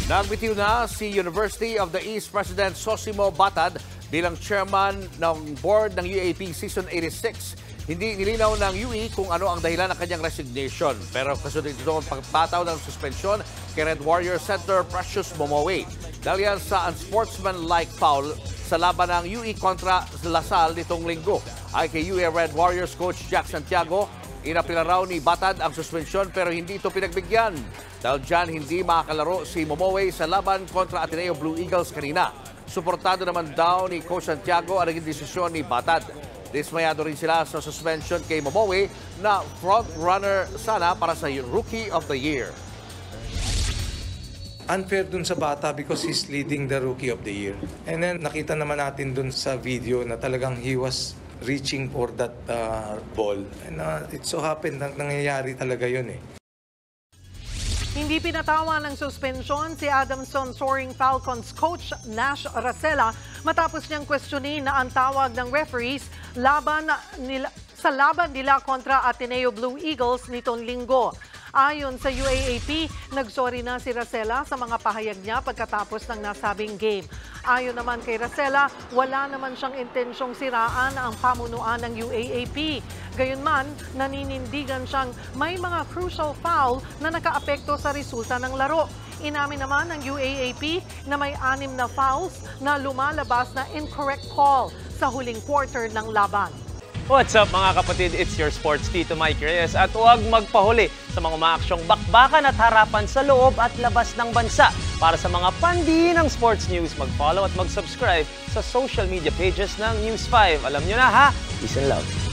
Nagbitiw na si University of the East President Sosimo Batad bilang chairman ng board ng UAAP Season 86. Hindi nilinaw ng UE kung ano ang dahilan ng kanyang resignation. Pero kasunod ito ang pagpataw ng suspensyon kay Red Warrior Center Precious Momoe. Dahil yan sa unsportsmanlike foul sa laban ng UE kontra Lasal nitong linggo. Ay kay UE Red Warriors coach Jack Santiago, inapila raw ni Batad ang suspensyon pero hindi ito pinagbigyan. Dahil dyan hindi makakalaro si Momoe sa laban kontra Ateneo Blue Eagles kanina. Suportado naman daw ni Coach Santiago ang naging desisyon ni Batad. Dismayado rin sila sa suspension kay Momoe na front-runner sana para sa Rookie of the Year. Unfair dun sa bata because he's leading the Rookie of the Year. And then nakita naman natin dun sa video na talagang he was reaching for that ball. And it so happened na nangyayari talaga yun eh. Hindi pinatawa ng suspensyon si Adamson Soaring Falcons coach Nash Racela matapos niyang questionin na ang tawag ng referees sa laban nila kontra Ateneo Blue Eagles nitong linggo. Ayon sa UAAP, nagsorry na si Racela sa mga pahayag niya pagkatapos ng nasabing game. Ayon naman kay Racela, wala naman siyang intensyong siraan ang pamunuan ng UAAP. Gayunman, naninindigan siyang may mga crucial foul na nakaapekto sa resulta ng laro. Inamin naman ng UAAP na may 6 na fouls na lumalabas na incorrect call sa huling quarter ng laban. What's up mga kapatid? It's your sports Tito Mike Reyes at huwag magpahuli sa mga umaaksyong bakbakan at harapan sa loob at labas ng bansa. Para sa mga pandinang sports news, mag-follow at mag-subscribe sa social media pages ng News 5. Alam nyo na ha, peace and love.